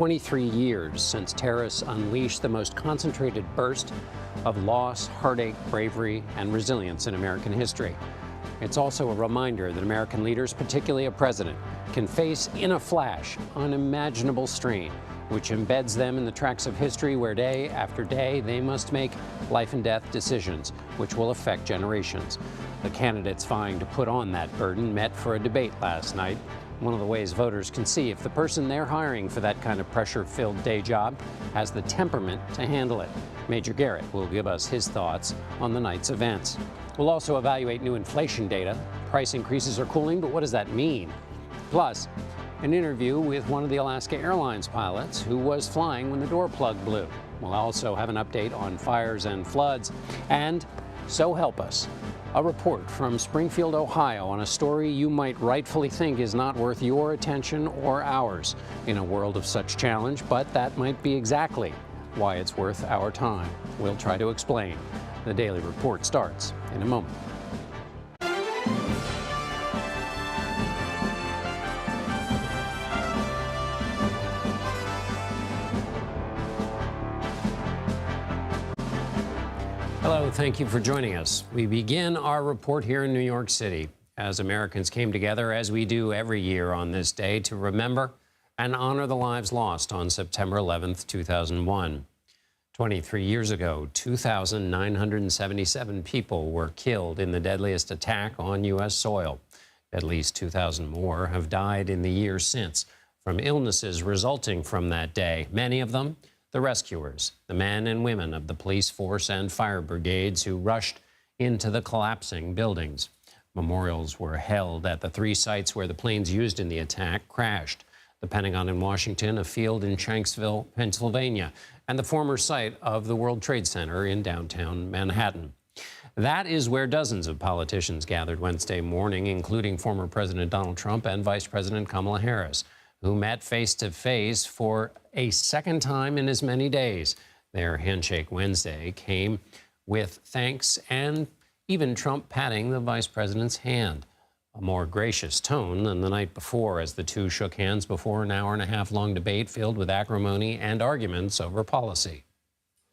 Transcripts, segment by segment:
23 years since terrorists unleashed the most concentrated burst of loss, heartache, bravery, and resilience in American history. It's also a reminder that American leaders, particularly a president, can face in a flash unimaginable strain, which embeds them in the tracks of history where day after day they must make life and death decisions, which will affect generations. The candidates vying to put on that burden met for a debate last night. One of the ways voters can see if the person they're hiring for that kind of pressure-filled day job has the temperament to handle it. Major Garrett will give us his thoughts on the night's events. We'll also evaluate new inflation data. Price increases are cooling, but what does that mean? Plus, an interview with one of the Alaska Airlines pilots who was flying when the door plug blew. We'll also have an update on fires and floods. And so help us, a report from Springfield, Ohio, on a story you might rightfully think is not worth your attention or ours in a world of such challenge, but that might be exactly why it's worth our time. We'll try to explain. The Daily Report starts in a moment. Hello, thank you for joining us. We begin our report here in New York City as Americans came together, as we do every year on this day, to remember and honor the lives lost on September 11th, 2001. 23 years ago, 2,977 people were killed in the deadliest attack on U.S. soil. At least 2,000 more have died in the years since from illnesses resulting from that day, many of them the rescuers, the men and women of the police force and fire brigades who rushed into the collapsing buildings. Memorials were held at the three sites where the planes used in the attack crashed: the Pentagon in Washington, a field in Shanksville, Pennsylvania, and the former site of the World Trade Center in downtown Manhattan. That is where dozens of politicians gathered Wednesday morning, including former President Donald Trump and Vice President Kamala Harris, who met face-to-face for a second time in as many days. Their handshake Wednesday came with thanks and even Trump patting the vice president's hand. A more gracious tone than the night before, as the two shook hands before an hour-and-a-half-long debate filled with acrimony and arguments over policy.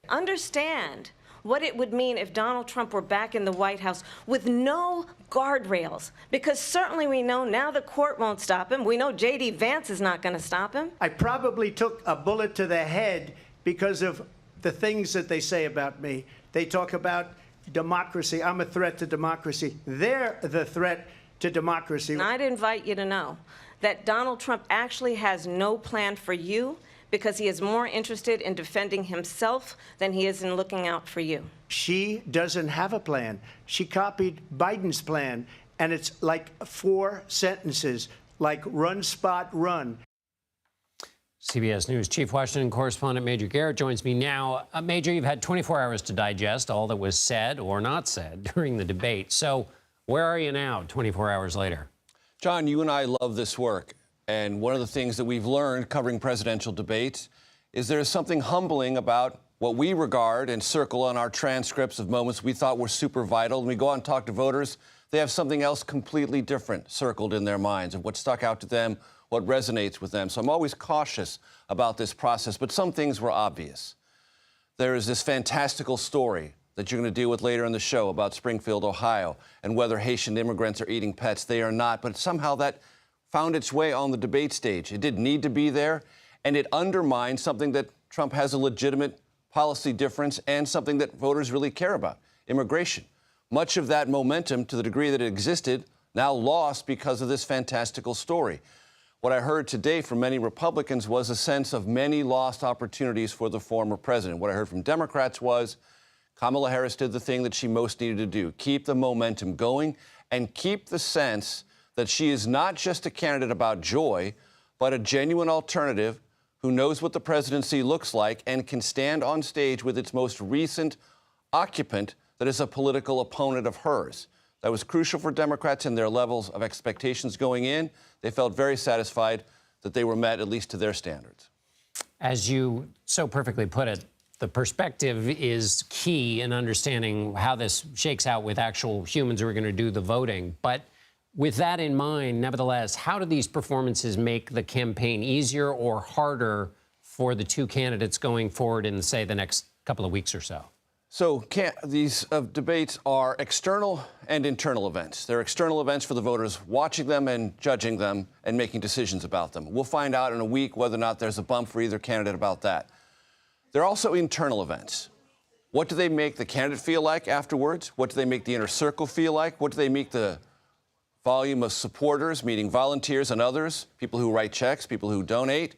Understand what it would mean if Donald Trump were back in the White House with no guardrails, because certainly we know now the court won't stop him. We know J.D. Vance is not going to stop him. I probably took a bullet to the head because of the things that they say about me. They talk about democracy. I'm a threat to democracy. They're the threat to democracy. And I'd invite you to know that Donald Trump actually has no plan for you, because he is more interested in defending himself than he is in looking out for you. She doesn't have a plan. She copied Biden's plan, and it's like 4 sentences, like run, spot, run. CBS News Chief Washington correspondent Major Garrett joins me now. Major, you've had 24 hours to digest all that was said or not said during the debate. So where are you now, 24 hours later? John, you and I love this work. And one of the things that we've learned covering presidential debates is there's something humbling about what we regard and circle on our transcripts of moments we thought were super vital. When we go out and talk to voters, they have something else completely different circled in their minds of what stuck out to them, what resonates with them. So I'm always cautious about this process, but some things were obvious. There is this fantastical story that you're going to deal with later in the show about Springfield, Ohio, and whether Haitian immigrants are eating pets. They are not, but somehow that found its way on the debate stage. It didn't need to be there, and it undermined something that Trump has a legitimate policy difference and something that voters really care about: immigration. Much of that momentum, to the degree that it existed, now lost because of this fantastical story. What I heard today from many Republicans was a sense of many lost opportunities for the former president. What I heard from Democrats was Kamala Harris did the thing that she most needed to do: keep the momentum going and keep the sense that she is not just a candidate about joy, but a genuine alternative who knows what the presidency looks like and can stand on stage with its most recent occupant that is a political opponent of hers. That was crucial for Democrats in their levels of expectations going in. They felt very satisfied that they were met, at least to their standards. As you so perfectly put it, the perspective is key in understanding how this shakes out with actual humans who are going to do the voting. But with that in mind, nevertheless, how do these performances make the campaign easier or harder for the two candidates going forward in, say, the next couple of weeks or so? So these debates are external and internal events. They're external events for the voters watching them and judging them and making decisions about them. We'll find out in a week whether or not there's a bump for either candidate about that. They're also internal events. What do they make the candidate feel like afterwards? What do they make the inner circle feel like? What do they make the volume of supporters, meaning volunteers and others, people who write checks, people who donate,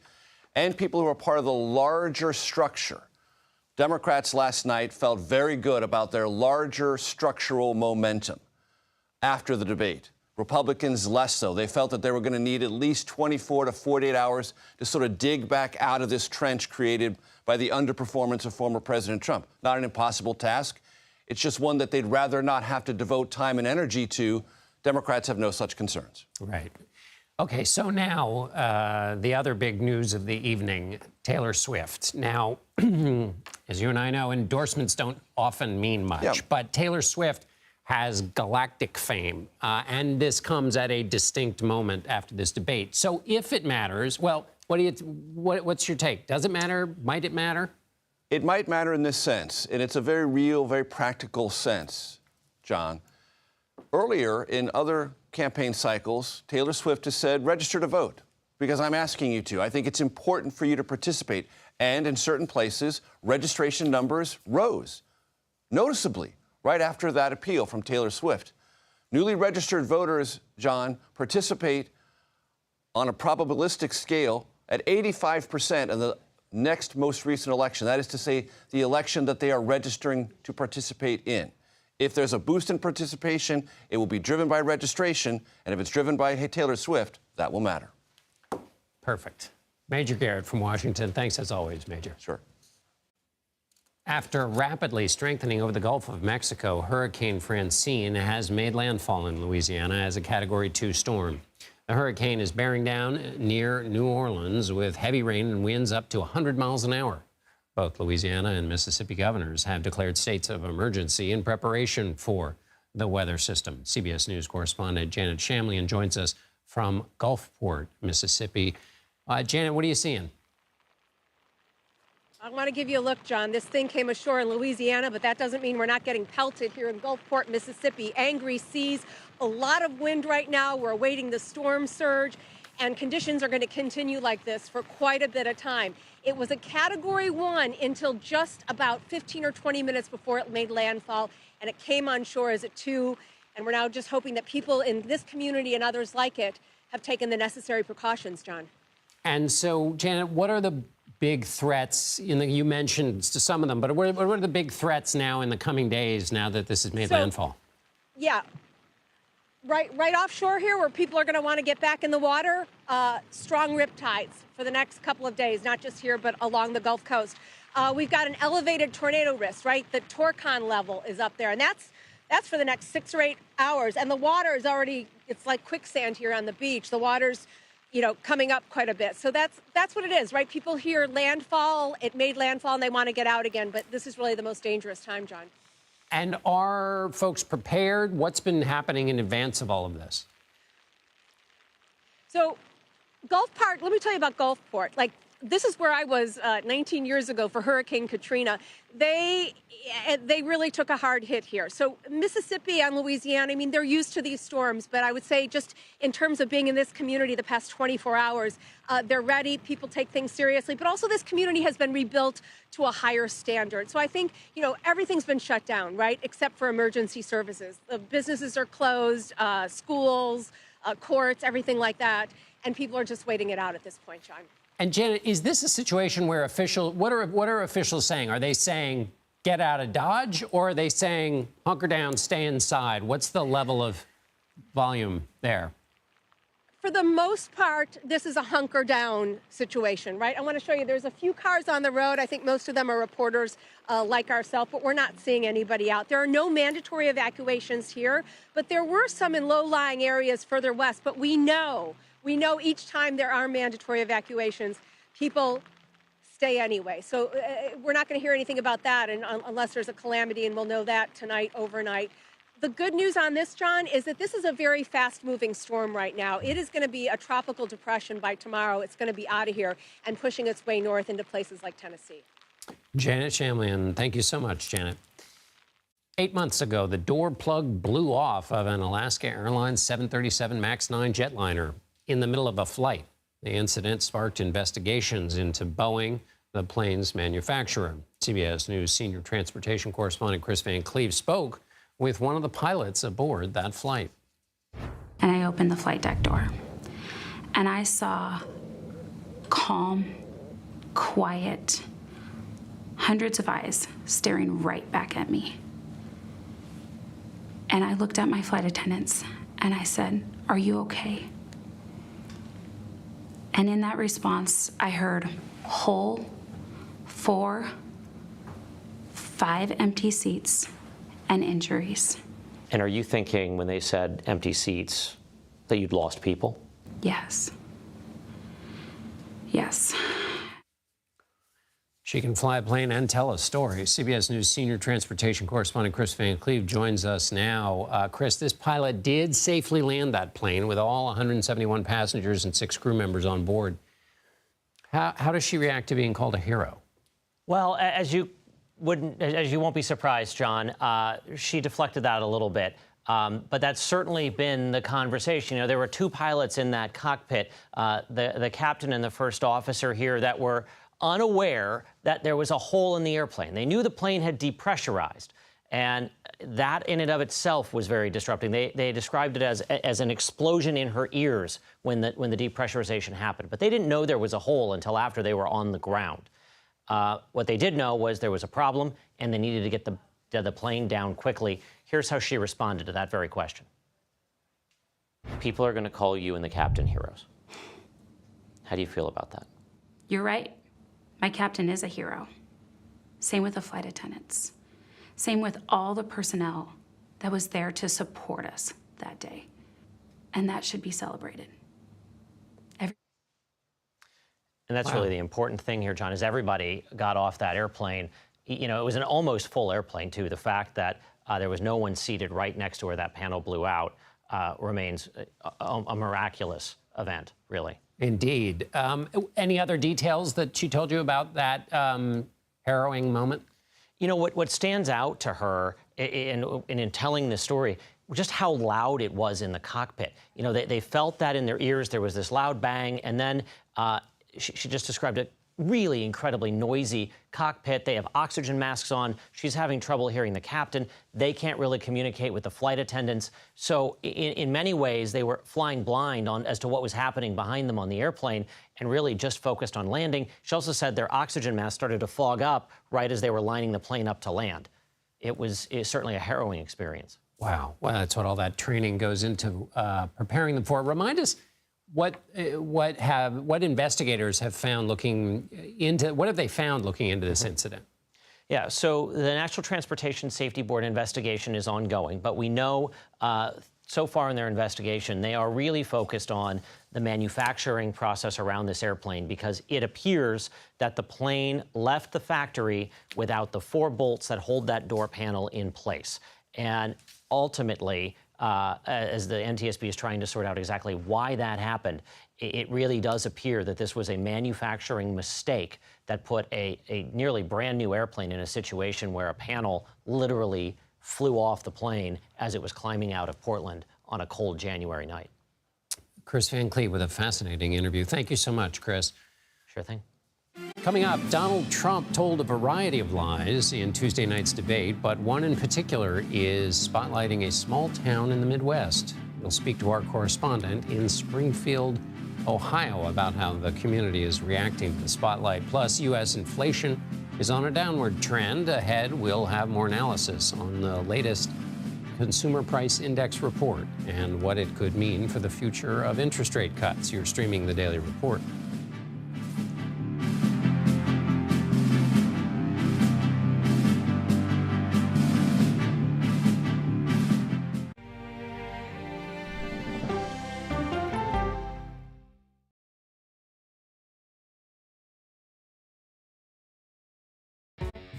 and people who are part of the larger structure? Democrats last night felt very good about their larger structural momentum after the debate. Republicans less so. They felt that they were going to need at least 24 to 48 hours to sort of dig back out of this trench created by the underperformance of former President Trump. Not an impossible task. It's just one that they'd rather not have to devote time and energy to. Democrats have no such concerns. Right. Okay, so now the other big news of the evening, Taylor Swift. Now, as you and I know, endorsements don't often mean much, but Taylor Swift has galactic fame, and this comes at a distinct moment after this debate. So if it matters, well, what's your take? Does it matter? Might it matter? It might matter in this sense, and it's a very real, very practical sense, John. Earlier, in other campaign cycles, Taylor Swift has said, register to vote, because I'm asking you to. I think it's important for you to participate. And in certain places, registration numbers rose noticeably right after that appeal from Taylor Swift. Newly registered voters, John, participate on a probabilistic scale at 85% in the next most recent election. That is to say, the election that they are registering to participate in. If there's a boost in participation, it will be driven by registration, and if it's driven by Taylor Swift, that will matter. Perfect. Major Garrett from Washington. Thanks as always, Major. Sure. After rapidly strengthening over the Gulf of Mexico, Hurricane Francine has made landfall in Louisiana as a Category 2 storm. The hurricane is bearing down near New Orleans with heavy rain and winds up to 100 miles an hour. Both Louisiana and Mississippi governors have declared states of emergency in preparation for the weather system. CBS News correspondent Janet Shamlian joins us from Gulfport, Mississippi. Janet, what are you seeing? I want to give you a look, John. This thing came ashore in Louisiana, but that doesn't mean we're not getting pelted here in Gulfport, Mississippi. Angry seas, a lot of wind right now. We're awaiting the storm surge, and conditions are going to continue like this for quite a bit of time. It was a Category 1 until just about 15 or 20 minutes before it made landfall, and it came on shore as a 2. And we're now just hoping that people in this community and others like it have taken the necessary precautions, John. And so, Janet, what are the big threats? You mentioned some of them, but what are the big threats now in the coming days now that this has made landfall? Yeah. Right offshore here where people are going to want to get back in the water, strong rip tides for the next couple of days, not just here, but along the Gulf Coast. We've got an elevated tornado risk, right? The Torcon level is up there, and that's for the next 6 or 8 hours. And the water is already, it's like quicksand here on the beach. The water's, coming up quite a bit. So that's what it is, right? People hear landfall, it made landfall, and they want to get out again. But this is really the most dangerous time, John. And are folks prepared? What's been happening in advance of all of this? So Gulfport, let me tell you about Gulfport. This is where I was 19 years ago for Hurricane Katrina. They really took a hard hit here. So Mississippi and Louisiana, they're used to these storms, but I would say just in terms of being in this community the past 24 hours, they're ready. People take things seriously, but also this community has been rebuilt to a higher standard. So I think, everything's been shut down, right, except for emergency services. The businesses are closed, schools, courts, everything like that, and people are just waiting it out at this point, John. And Janet, is this a situation where what are officials saying? Are they saying get out of Dodge, or are they saying hunker down, stay inside? What's the level of volume there? For the most part, this is a hunker down situation, right? I want to show you there's a few cars on the road. I think most of them are reporters like ourselves, but we're not seeing anybody out. There are no mandatory evacuations here, but there were some in low-lying areas further west. But we know each time there are mandatory evacuations, people stay anyway. So we're not going to hear anything about that unless there's a calamity, and we'll know that tonight, overnight. The good news on this, John, is that this is a very fast-moving storm right now. It is going to be a tropical depression by tomorrow. It's going to be out of here and pushing its way north into places like Tennessee. Janet Shamlian, thank you so much, Janet. 8 months ago, the door plug blew off of an Alaska Airlines 737 MAX 9 jetliner in the middle of a flight. The incident sparked investigations into Boeing, the plane's manufacturer. CBS News senior transportation correspondent Chris Van Cleve spoke with one of the pilots aboard that flight. And I opened the flight deck door, and I saw calm, quiet, hundreds of eyes staring right back at me. And I looked at my flight attendants, and I said, "Are you okay?" And in that response, I heard whole, 4, 5 empty seats, and injuries. And are you thinking, when they said empty seats, that you'd lost people? Yes. Yes. She can fly a plane and tell a story. CBS News senior transportation correspondent Chris Van Cleve joins us now. Chris, this pilot did safely land that plane with all 171 passengers and 6 crew members on board. How does she react to being called a hero? Well, as you won't be surprised, John, she deflected that a little bit. But that's certainly been the conversation. You know, there were 2 pilots in that cockpit, the captain and the first officer here, that were unaware that there was a hole in the airplane. They knew the plane had depressurized, and that in and of itself was very disrupting. They described it as an explosion in her ears when the depressurization happened. But they didn't know there was a hole until after they were on the ground. What they did know was there was a problem, and they needed to get the plane down quickly. Here's how she responded to that very question. People are going to call you and the captain heroes. How do you feel about that? You're right. My captain is a hero. Same with the flight attendants. Same with all the personnel that was there to support us that day. And that should be celebrated. And that's really the important thing here, John, is everybody got off that airplane. You know, it was an almost full airplane, too. The fact that there was no one seated right next to where that panel blew out remains a miraculous event, really. Indeed. Any other details that she told you about that harrowing moment? You know, what stands out to her in telling this story, just how loud it was in the cockpit. You know, they felt that in their ears. There was this loud bang, and then she just described a really incredibly noisy cockpit. They have oxygen masks on. She's having trouble hearing the captain. They can't really communicate with the flight attendants. So in many ways, they were flying blind as to what was happening behind them on the airplane and really just focused on landing. She also said their oxygen masks started to fog up right as they were lining the plane up to land. It's certainly a harrowing experience. Wow. Well, that's what all that training goes into preparing them for. Remind us what investigators have found what have they found looking into this incident? Yeah, so the National Transportation Safety Board investigation is ongoing, but we know so far in their investigation, they are really focused on the manufacturing process around this airplane, because it appears that the plane left the factory without the 4 bolts that hold that door panel in place. And ultimately, as the NTSB is trying to sort out exactly why that happened, it really does appear that this was a manufacturing mistake that put a nearly brand new airplane in a situation where a panel literally flew off the plane as it was climbing out of Portland on a cold January night. Chris Van Cleve with a fascinating interview. Thank you so much, Chris. Sure thing. Coming up, Donald Trump told a variety of lies in Tuesday night's debate, but one in particular is spotlighting a small town in the Midwest. We'll speak to our correspondent in Springfield, Ohio, about how the community is reacting to the spotlight. Plus, U.S. inflation is on a downward trend. Ahead, we'll have more analysis on the latest Consumer Price Index report and what it could mean for the future of interest rate cuts. You're streaming the Daily Report.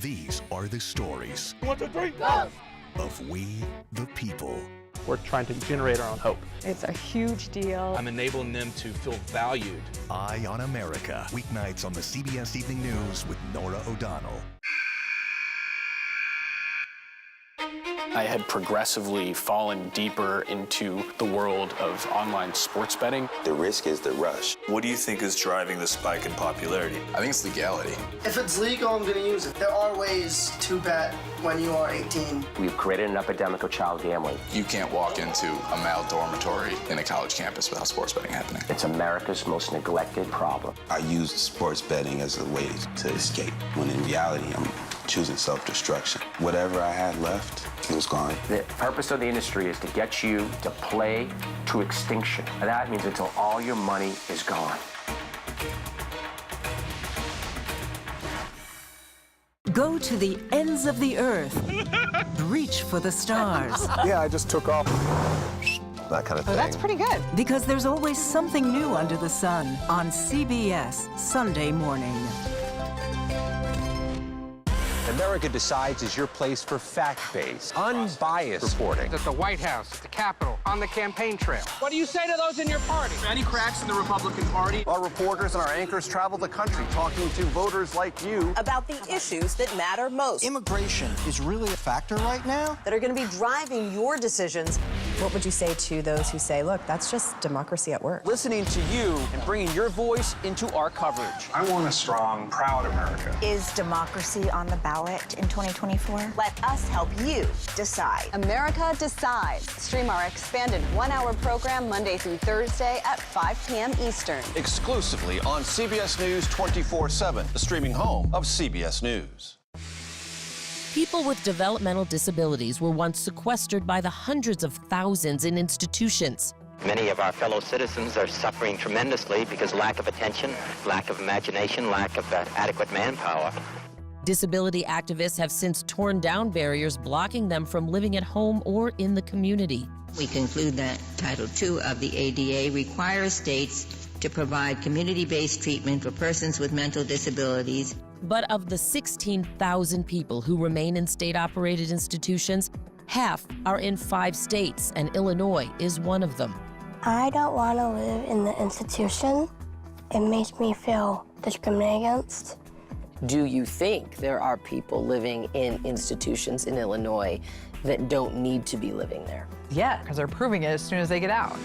These are the stories. 1, 2, 3, go! of We the People. We're trying to generate our own hope. It's a huge deal. I'm enabling them to feel valued. Eye on America, weeknights on the CBS Evening News with Norah O'Donnell. I had progressively fallen deeper into the world of online sports betting. The risk is the rush. What do you think is driving the spike in popularity? I think it's legality. If it's legal, I'm going to use it. There are ways to bet when you are 18. We've created an epidemic of child gambling. You can't walk into a male dormitory in a college campus without sports betting happening. It's America's most neglected problem. I used sports betting as a way to escape, when in reality, I'm choosing self-destruction. Whatever I had left, it was gone. The purpose of the industry is to get you to play to extinction. And that means until all your money is gone. Go to the ends of the earth. Reach for the stars. Yeah, I just took off. That kind of thing. Oh, that's pretty good. Because there's always something new under the sun on CBS Sunday morning. America Decides is your place for fact-based, unbiased reporting. At the White House, at the Capitol, on the campaign trail. What do you say to those in your party? Any cracks in the Republican Party? Our reporters and our anchors travel the country talking to voters like you about the issues that matter most. Immigration is really a factor right now that are going to be driving your decisions. What would you say to those who say, look, that's just democracy at work? Listening to you and bringing your voice into our coverage. I want a strong, proud America. Is democracy on the ballot in 2024? Let us help you decide. America Decides. Stream our expanded one-hour program Monday through Thursday at 5 p.m. Eastern. Exclusively on CBS News 24/7, the streaming home of CBS News. People with developmental disabilities were once sequestered by the hundreds of thousands in institutions. Many of our fellow citizens are suffering tremendously because lack of attention, lack of imagination, lack of adequate manpower. Disability activists have since torn down barriers blocking them from living at home or in the community. We conclude that Title II of the ADA requires states to provide community-based treatment for persons with mental disabilities. But of the 16,000 people who remain in state-operated institutions, half are in 5 states, and Illinois is one of them. I don't want to live in the institution. It makes me feel discriminated against. Do you think there are people living in institutions in Illinois that don't need to be living there? Yeah, because they're proving it as soon as they get out.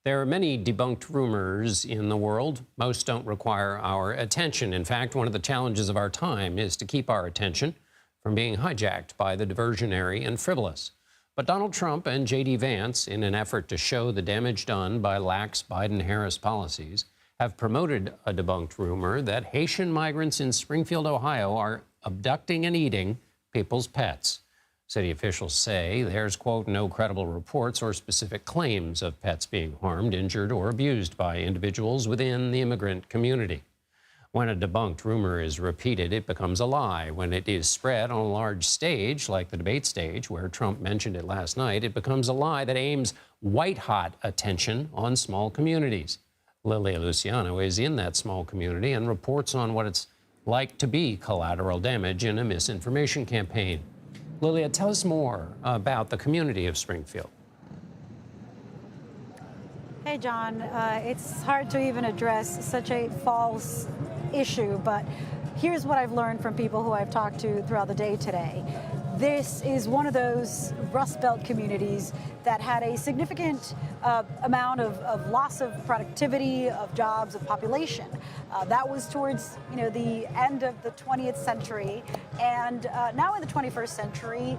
There are many debunked rumors in the world. Most don't require our attention. In fact, one of the challenges of our time is to keep our attention from being hijacked by the diversionary and frivolous. But Donald Trump and J.D. Vance, in an effort to show the damage done by lax Biden-Harris policies, have promoted a debunked rumor that Haitian migrants in Springfield, Ohio, are abducting and eating people's pets. City officials say there's, quote, no credible reports or specific claims of pets being harmed, injured, or abused by individuals within the immigrant community. When a debunked rumor is repeated, it becomes a lie. When it is spread on a large stage, like the debate stage, where Trump mentioned it last night, it becomes a lie that aims white-hot attention on small communities. Lilia Luciano is in that small community and reports on what it's like to be collateral damage in a misinformation campaign. Lilia, tell us more about the community of Springfield. Hey, John. It's hard to even address such a false issue, but here's what I've learned from people who I've talked to throughout the day today. This is one of those Rust Belt communities that had a significant amount of loss of productivity, of jobs, of population. That was towards the end of the 20th century, and now in the 21st century,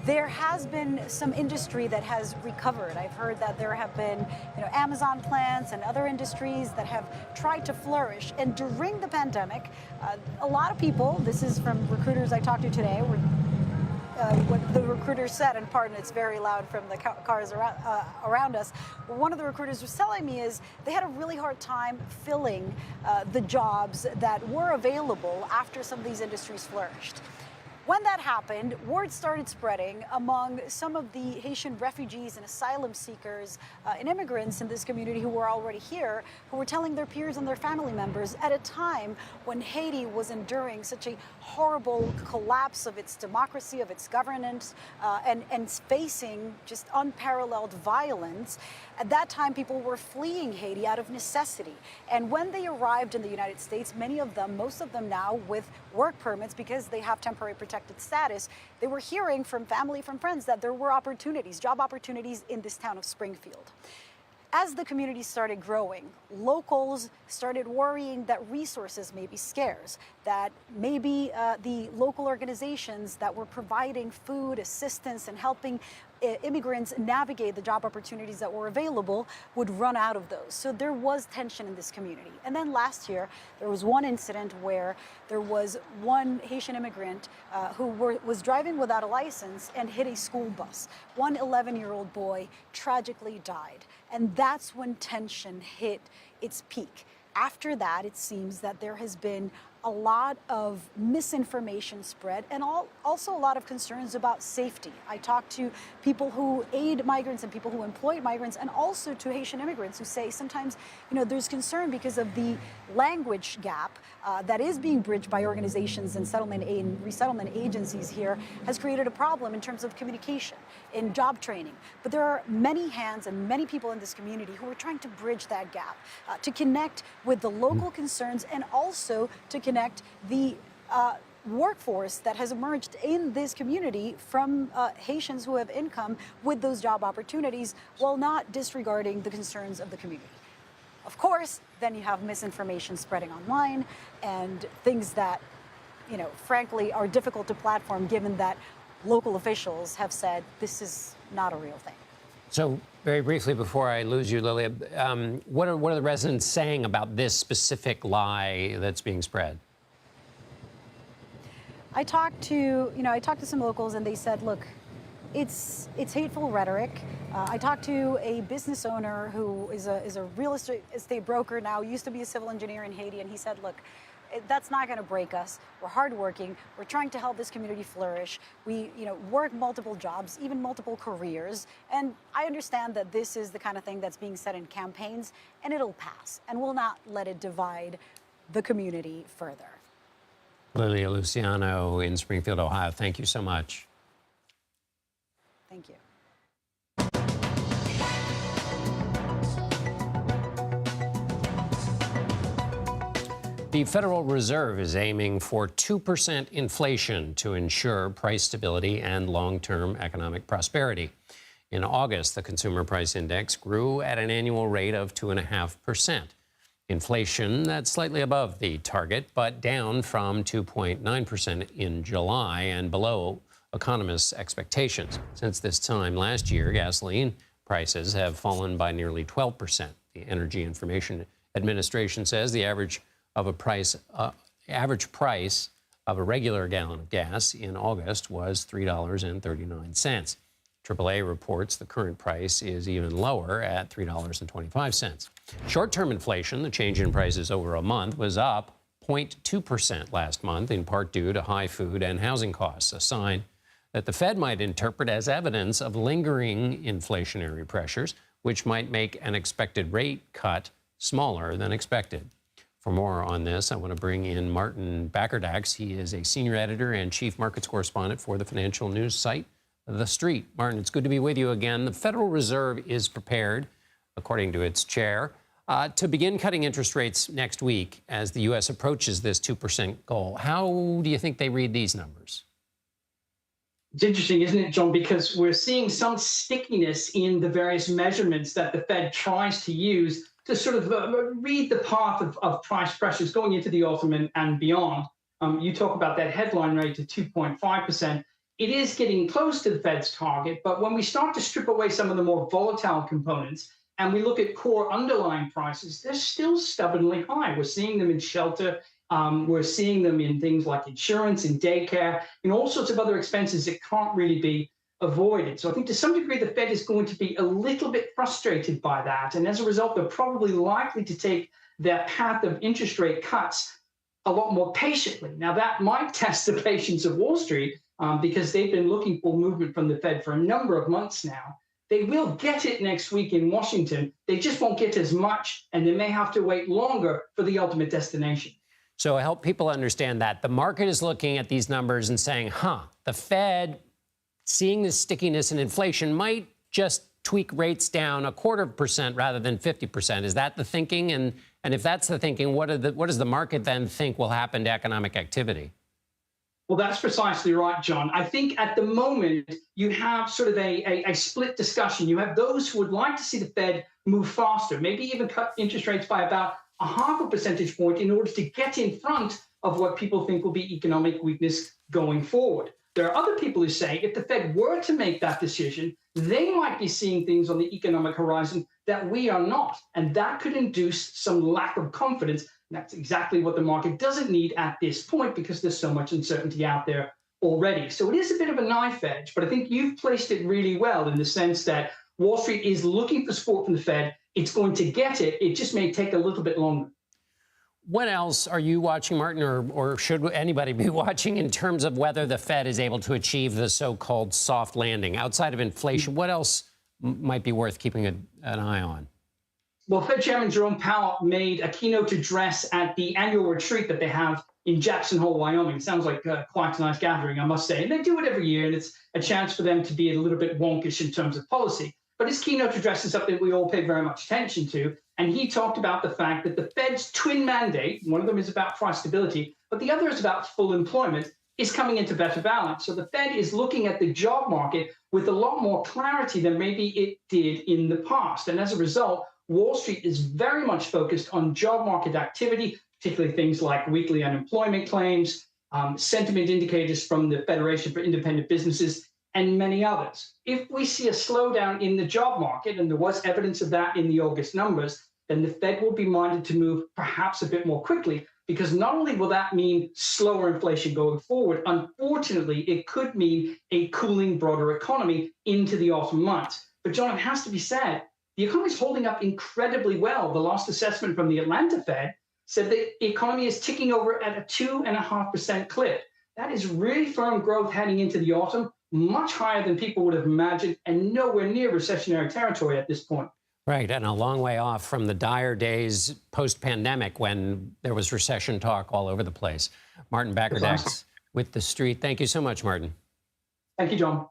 there has been some industry that has recovered. I've heard that there have been, Amazon plants and other industries that have tried to flourish. And during the pandemic, a lot of people, this is from recruiters I talked to today, what the recruiter said, and pardon, it's very loud from the cars around us. But one of the recruiters was telling me is they had a really hard time filling the jobs that were available after some of these industries flourished. When that happened, word started spreading among some of the Haitian refugees and asylum seekers and immigrants in this community who were already here, who were telling their peers and their family members at a time when Haiti was enduring such a horrible collapse of its democracy, of its governance, and facing just unparalleled violence. At that time, people were fleeing Haiti out of necessity. And when they arrived in the United States, many of them, most of them now with work permits because they have temporary protected status, they were hearing from family, from friends that there were opportunities, job opportunities in this town of Springfield. As the community started growing, locals started worrying that resources may be scarce, that maybe the local organizations that were providing food, assistance, and helping immigrants navigate the job opportunities that were available would run out of those. So there was tension in this community. And then last year, there was one incident where there was one Haitian immigrant who was driving without a license and hit a school bus. One 11-year-old boy tragically died. And that's when tension hit its peak. After that, it seems that there has been a lot of misinformation spread and also a lot of concerns about safety. I talked to people who aid migrants and people who employ migrants, and also to Haitian immigrants who say sometimes, there's concern because of the language gap that is being bridged by organizations and settlement aid and resettlement agencies here has created a problem in terms of communication, in job training. But there are many hands and many people in this community who are trying to bridge that gap, to connect with the local concerns and also to connect the workforce that has emerged in this community from Haitians who have income with those job opportunities while not disregarding the concerns of the community. Of course, then you have misinformation spreading online and things that, frankly, are difficult to platform given that local officials have said this is not a real thing. So very briefly before I lose you, Lilia, what are the residents saying about this specific lie that's being spread? I talked to some locals and they said, look, it's hateful rhetoric. I talked to a business owner who is a real estate broker now, used to be a civil engineer in Haiti, and he said, look, that's not going to break us. We're hardworking. We're trying to help this community flourish. We, work multiple jobs, even multiple careers. And I understand that this is the kind of thing that's being said in campaigns, and it'll pass. And we'll not let it divide the community further. Lilia Luciano in Springfield, Ohio. Thank you so much. Thank you. The Federal Reserve is aiming for 2% inflation to ensure price stability and long-term economic prosperity. In August, the Consumer Price Index grew at an annual rate of 2.5%. Inflation, that's slightly above the target, but down from 2.9% in July and below economists' expectations. Since this time last year, gasoline prices have fallen by nearly 12%. The Energy Information Administration says the average price of a regular gallon of gas in August was $3.39. AAA reports the current price is even lower at $3.25. Short-term inflation, the change in prices over a month, was up 0.2% last month, in part due to high food and housing costs, a sign that the Fed might interpret as evidence of lingering inflationary pressures, which might make an expected rate cut smaller than expected. For more on this, I want to bring in Martin Bakkerdax. He is a senior editor and chief markets correspondent for the financial news site The Street. Martin, it's good to be with you again. The Federal Reserve is prepared, according to its chair, to begin cutting interest rates next week as the U.S. approaches this 2% goal. How do you think they read these numbers? It's interesting, isn't it, John? Because we're seeing some stickiness in the various measurements that the Fed tries to use to sort of read the path of price pressures going into the autumn and beyond. You talk about that headline rate of 2.5%. It is getting close to the Fed's target, but when we start to strip away some of the more volatile components and we look at core underlying prices, they're still stubbornly high. We're seeing them in shelter. We're seeing them in things like insurance and daycare and all sorts of other expenses that can't really be avoided. So I think to some degree, the Fed is going to be a little bit frustrated by that. And as a result, they're probably likely to take their path of interest rate cuts a lot more patiently. Now, that might test the patience of Wall Street because they've been looking for movement from the Fed for a number of months now. They will get it next week in Washington. They just won't get as much, and they may have to wait longer for the ultimate destination. So help people understand that. The market is looking at these numbers and saying, the Fed, seeing this stickiness in inflation, might just tweak rates down 0.25% rather than 50%. Is that the thinking? And if that's the thinking, what does the market then think will happen to economic activity? Well, that's precisely right, John. I think at the moment, you have sort of a split discussion. You have those who would like to see the Fed move faster, maybe even cut interest rates by about 0.5 percentage point in order to get in front of what people think will be economic weakness going forward. There are other people who say if the Fed were to make that decision, they might be seeing things on the economic horizon that we are not. And that could induce some lack of confidence. And that's exactly what the market doesn't need at this point because there's so much uncertainty out there already. So it is a bit of a knife edge, but I think you've placed it really well in the sense that Wall Street is looking for support from the Fed. It's going to get it. It just may take a little bit longer. What else are you watching, Martin, or should anybody be watching in terms of whether the Fed is able to achieve the so-called soft landing? Outside of inflation, what else might be worth keeping an eye on? Well, Fed Chairman Jerome Powell made a keynote address at the annual retreat that they have in Jackson Hole, Wyoming. It sounds like quite a nice gathering, I must say. And they do it every year, and it's a chance for them to be a little bit wonkish in terms of policy. But his keynote address is something we all pay very much attention to. And he talked about the fact that the Fed's twin mandate, one of them is about price stability, but the other is about full employment, is coming into better balance. So the Fed is looking at the job market with a lot more clarity than maybe it did in the past. And as a result, Wall Street is very much focused on job market activity, particularly things like weekly unemployment claims, sentiment indicators from the Federation for Independent Businesses, and many others. If we see a slowdown in the job market, and there was evidence of that in the August numbers, then the Fed will be minded to move perhaps a bit more quickly, because not only will that mean slower inflation going forward, unfortunately, it could mean a cooling broader economy into the autumn months. But John, it has to be said, the economy is holding up incredibly well. The last assessment from the Atlanta Fed said the economy is ticking over at a 2.5% clip. That is really firm growth heading into the autumn, much higher than people would have imagined, and nowhere near recessionary territory at this point. Right, and a long way off from the dire days post-pandemic when there was recession talk all over the place. Martin Bakkerdax with The Street. Thank you so much, Martin. Thank you, John.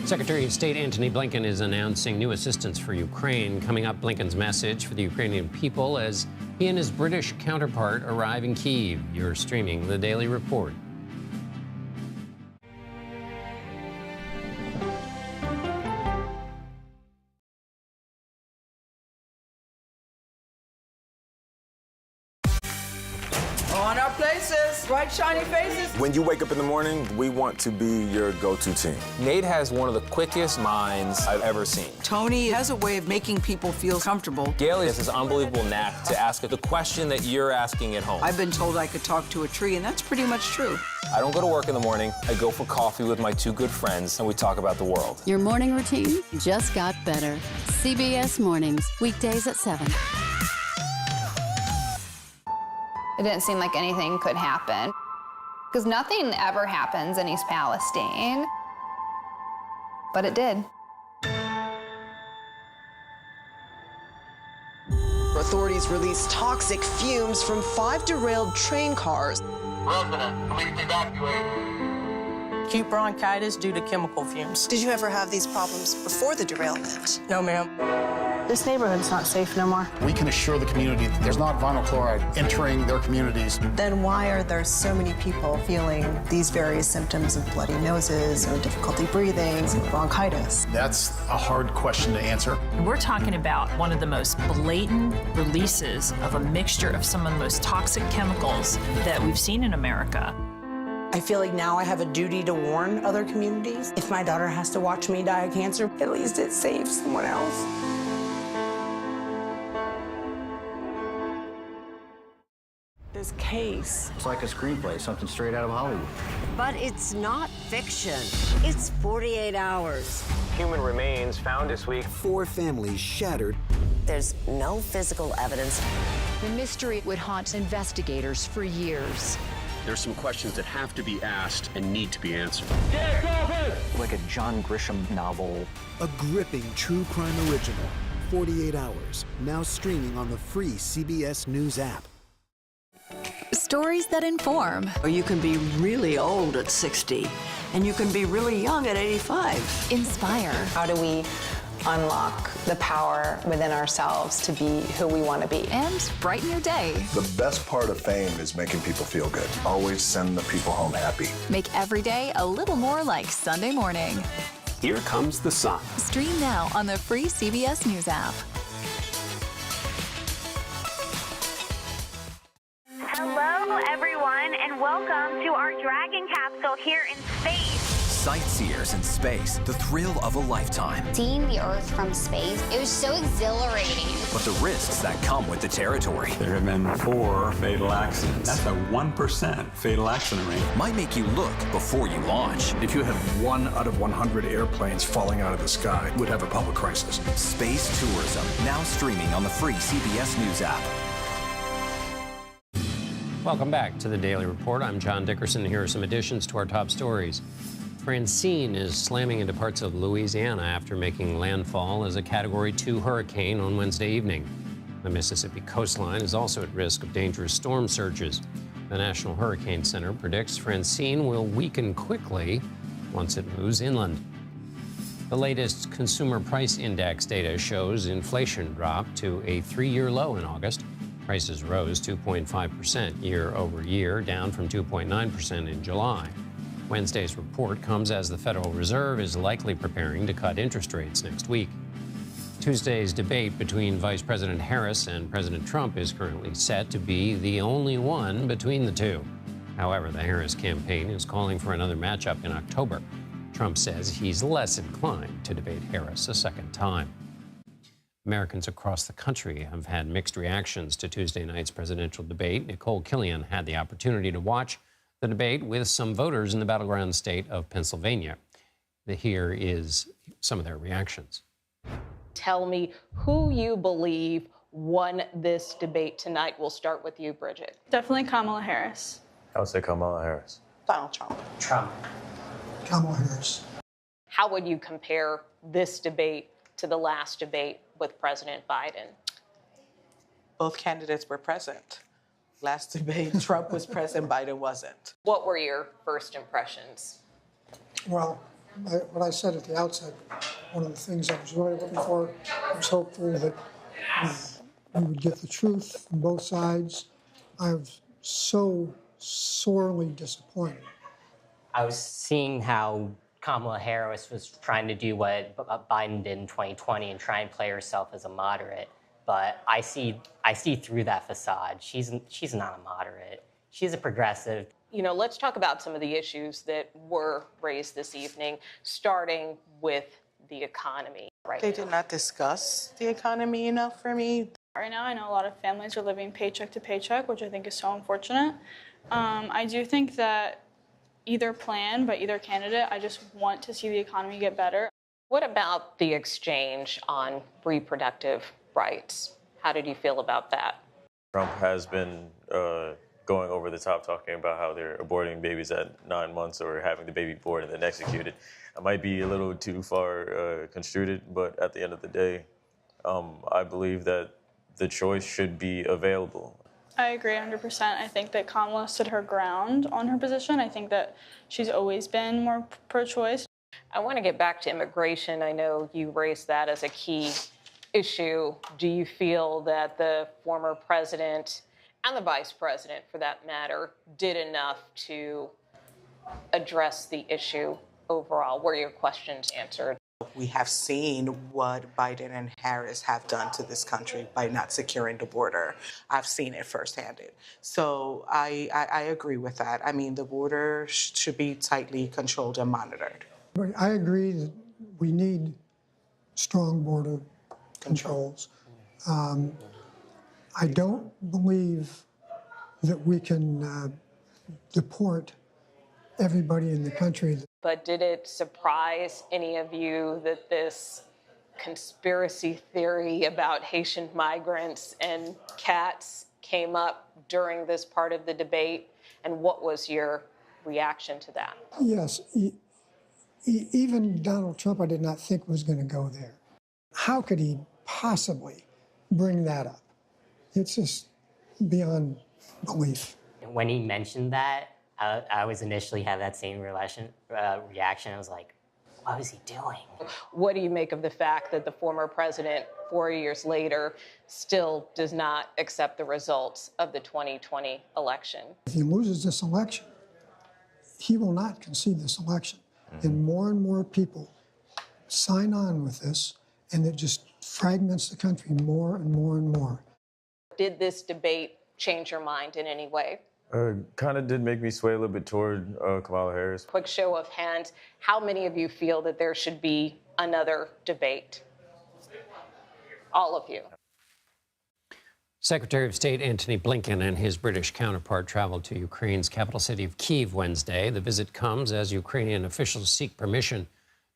Secretary of State Antony Blinken is announcing new assistance for Ukraine. Coming up, Blinken's message for the Ukrainian people as he and his British counterpart arrive in Kyiv. You're streaming The Daily Report. On our places, bright, shiny faces. When you wake up in the morning, we want to be your go-to team. Nate has one of the quickest minds I've ever seen. Tony has a way of making people feel comfortable. Gail has this unbelievable knack to ask the question that you're asking at home. I've been told I could talk to a tree, and that's pretty much true. I don't go to work in the morning. I go for coffee with my two good friends, and we talk about the world. Your morning routine just got better. CBS Mornings, weekdays at 7. It didn't seem like anything could happen, because nothing ever happens in East Palestine, but it did. Authorities released toxic fumes from 5 derailed train cars. Resident, please evacuate. Acute bronchitis due to chemical fumes. Did you ever have these problems before the derailment? No, ma'am. This neighborhood's not safe no more. We can assure the community that there's not vinyl chloride entering their communities. Then why are there so many people feeling these various symptoms of bloody noses or difficulty breathing, bronchitis? That's a hard question to answer. We're talking about one of the most blatant releases of a mixture of some of the most toxic chemicals that we've seen in America. I feel like now I have a duty to warn other communities. If my daughter has to watch me die of cancer, at least it saves someone else. This case. It's like a screenplay, something straight out of Hollywood. But it's not fiction. It's 48 hours. Human remains found this week. 4 families shattered There's no physical evidence. The mystery would haunt investigators for years. There's some questions that have to be asked and need to be answered. Like a John Grisham novel. A gripping true crime original. 48 Hours, now streaming on the free CBS News app. Stories that inform. You can be really old at 60, and you can be really young at 85. Inspire. How do we unlock the power within ourselves to be who we want to be? And brighten your day. The best part of fame is making people feel good. Always send the people home happy. Make every day a little more like Sunday morning. Here comes the sun. Stream now on the free CBS News app. Hello, everyone, and welcome to our Dragon capsule here in space. Sightseers in space, the thrill of a lifetime. Seeing the Earth from space, it was so exhilarating. But the risks that come with the territory. There have been 4 fatal accidents. That's a 1% fatal accident rate. Might make you look before you launch. If you had 1 out of 100 airplanes falling out of the sky, we'd have a public crisis. Space tourism, now streaming on the free CBS News app. Welcome back to the Daily Report. I'm John Dickerson. Here are some additions to our top stories. Francine is slamming into parts of Louisiana after making landfall as a Category 2 hurricane on Wednesday evening. The Mississippi coastline is also at risk of dangerous storm surges. The National Hurricane Center predicts Francine will weaken quickly once it moves inland. The latest Consumer Price Index data shows inflation dropped to a 3-year low in August. Prices rose 2.5% year over year, down from 2.9% in July. Wednesday's report comes as the Federal Reserve is likely preparing to cut interest rates next week. Tuesday's debate between Vice President Harris and President Trump is currently set to be the only one between the two. However, the Harris campaign is calling for another matchup in October. Trump says he's less inclined to debate Harris a second time. Americans across the country have had mixed reactions to Tuesday night's presidential debate. Nicole Killian had the opportunity to watch the debate with some voters in the battleground state of Pennsylvania. Here is some of their reactions. Tell me who you believe won this debate tonight. We'll start with you, Bridget. Definitely Kamala Harris. I would say Kamala Harris. Donald Trump. Trump. Kamala Harris. How would you compare this debate to the last debate with President Biden? Both candidates were present. Last debate, Trump was present, Biden wasn't. What were your first impressions? Well, what I said at the outset, one of the things I was really looking for, I was hopeful that we would get the truth from both sides. I was so sorely disappointed. I was seeing how Kamala Harris was trying to do what Biden did in 2020 and try and play herself as a moderate. But I see through that facade. She's not a moderate. She's a progressive. You know, let's talk about some of the issues that were raised this evening, starting with the economy. They did not discuss the economy enough for me. Right now, I know a lot of families are living paycheck to paycheck, which I think is so unfortunate. I do think that either plan by either candidate, I just want to see the economy get better. What about the exchange on reproductive rights? How did you feel about that? Trump has been going over the top, talking about how they're aborting babies at 9 months or having the baby born and then executed. I might be a little too far construed, but at the end of the day, I believe that the choice should be available. I agree 100%. I think that Kamala stood her ground on her position. I think that she's always been more pro-choice. I want to get back to immigration. I know you raised that as a key issue. Do you feel that the former president and the vice president, for that matter, did enough to address the issue overall? Were your questions answered? We have seen what Biden and Harris have done to this country by not securing the border. I've seen it firsthand. So I agree with that. I mean, the border should be tightly controlled and monitored. I agree that we need strong border controls. I don't believe that we can deport everybody in the country. But did it surprise any of you that this conspiracy theory about Haitian migrants and cats came up during this part of the debate, and what was your reaction to that? Yes, even Donald Trump, I did not think was going to go there. How could he possibly bring that up? It's just beyond belief. When he mentioned that, I was initially had that same reaction. I was like, what was he doing? What do you make of the fact that the former president, 4 years later, still does not accept the results of the 2020 election? If he loses this election, he will not concede this election. And more people sign on with this, and it just fragments the country more and more and more. Did this debate change your mind in any way? Kind of did make me sway a little bit toward Kamala Harris. Quick show of hands, how many of you feel that there should be another debate? All of you. Secretary of State Antony Blinken and his British counterpart traveled to Ukraine's capital city of Kyiv Wednesday. The visit comes as Ukrainian officials seek permission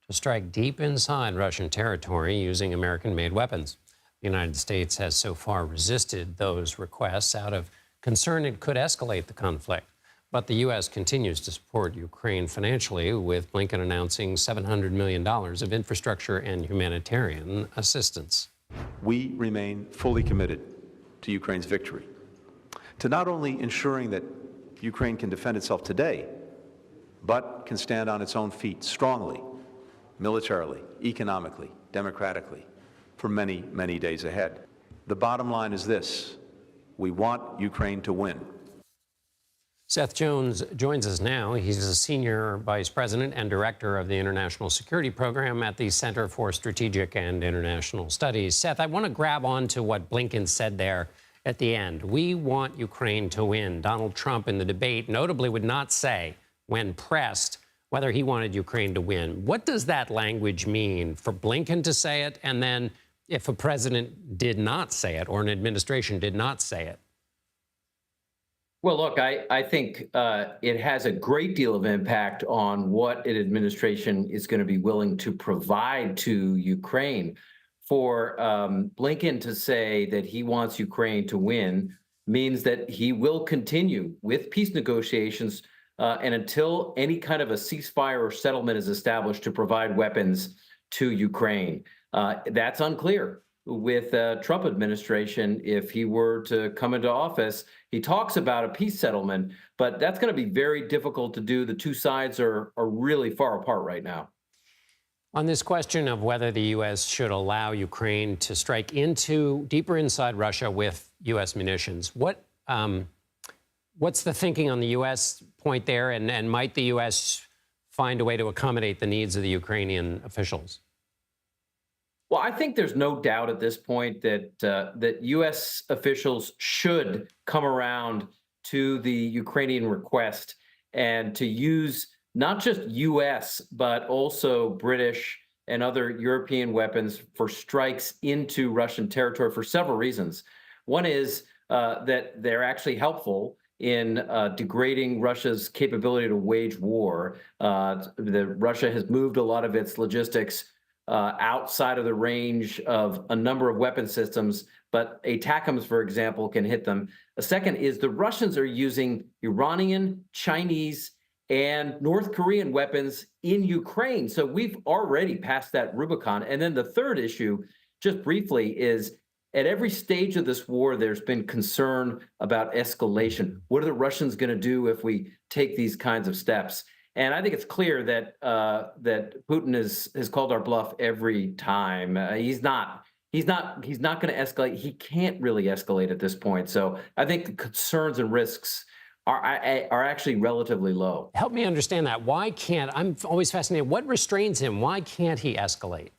to strike deep inside Russian territory using American-made weapons. The United States has so far resisted those requests out of concern it could escalate the conflict. But the U.S. continues to support Ukraine financially, with Blinken announcing $700 million of infrastructure and humanitarian assistance. We remain fully committed to Ukraine's victory, to not only ensuring that Ukraine can defend itself today, but can stand on its own feet strongly, militarily, economically, democratically, for many, many days ahead. The bottom line is this: we want Ukraine to win. Seth Jones joins us now. He's a senior vice president and director of the International Security Program at the Center for Strategic and International Studies. Seth, I want to grab on to what Blinken said there at the end. We want Ukraine to win. Donald Trump in the debate notably would not say, when pressed, whether he wanted Ukraine to win. What does that language mean for Blinken to say it? And then if a president did not say it or an administration did not say it? Well, look, I think it has a great deal of impact on what an administration is going to be willing to provide to Ukraine. For Blinken to say that he wants Ukraine to win means that he will continue with peace negotiations and until any kind of a ceasefire or settlement is established to provide weapons to Ukraine. That's unclear with the Trump administration. If he were to come into office, he talks about a peace settlement, but that's going to be very difficult to do. The two sides are really far apart right now. On this question of whether the U.S. should allow Ukraine to strike deeper inside Russia with U.S. munitions, what's the thinking on the U.S. point there, and might the U.S. find a way to accommodate the needs of the Ukrainian officials? Well, I think there's no doubt at this point that that U.S. officials should come around to the Ukrainian request and to use not just U.S., but also British and other European weapons for strikes into Russian territory for several reasons. One is that they're actually helpful in degrading Russia's capability to wage war. Russia has moved a lot of its logistics outside of the range of a number of weapon systems, but ATACMS, for example, can hit them. A second is the Russians are using Iranian, Chinese, and North Korean weapons in Ukraine. So we've already passed that Rubicon. And then the third issue, just briefly, is at every stage of this war, there's been concern about escalation. What are the Russians going to do if we take these kinds of steps? And I think it's clear that that Putin has called our bluff every time. He's not going to escalate. He can't really escalate at this point. So I think the concerns and risks are actually relatively low. Help me understand that. Why can't? I'm always fascinated. What restrains him? Why can't he escalate?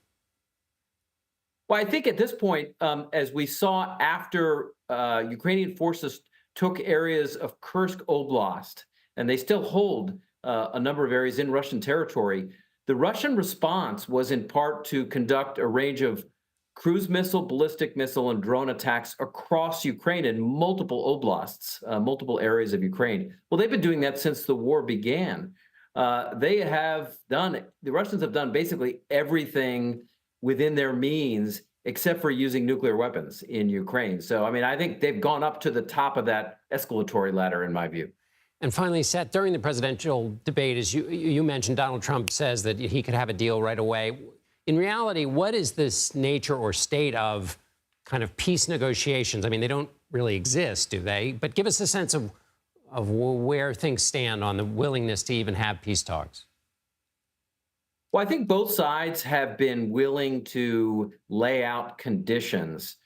Well, I think at this point, as we saw after Ukrainian forces took areas of Kursk Oblast, and they still hold a number of areas in Russian territory, the Russian response was in part to conduct a range of cruise missile, ballistic missile, and drone attacks across Ukraine in multiple oblasts, multiple areas of Ukraine. Well, they've been doing that since the war began. The Russians have done basically everything within their means, except for using nuclear weapons in Ukraine. So, I mean, I think they've gone up to the top of that escalatory ladder, in my view. And finally, Seth, during the presidential debate, as you mentioned, Donald Trump says that he could have a deal right away. In reality, what is this nature or state of kind of peace negotiations? I mean, they don't really exist, do they? But give us a sense of where things stand on the willingness to even have peace talks. Well, I think both sides have been willing to lay out conditions.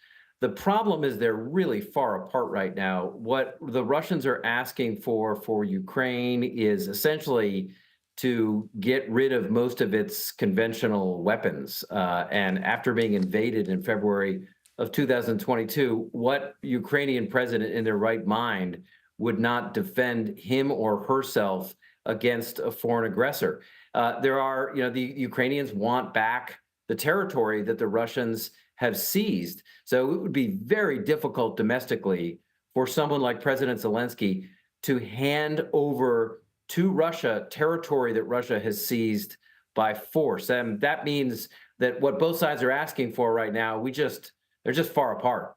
The problem is they're really far apart right now. What the Russians are asking for Ukraine is essentially to get rid of most of its conventional weapons. And after being invaded in February of 2022, what Ukrainian president in their right mind would not defend him or herself against a foreign aggressor? The Ukrainians want back the territory that the Russians have seized. So it would be very difficult domestically for someone like President Zelensky to hand over to Russia territory that Russia has seized by force. And that means that what both sides are asking for right now, they're just far apart.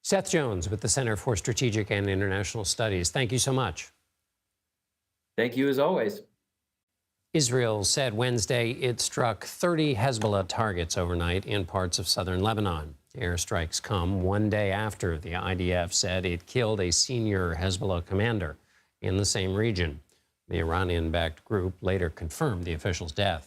Seth Jones with the Center for Strategic and International Studies. Thank you so much. Thank you, as always. Israel said Wednesday it struck 30 Hezbollah targets overnight in parts of southern Lebanon. The airstrikes come one day after the IDF said it killed a senior Hezbollah commander in the same region. The Iranian-backed group later confirmed the official's death.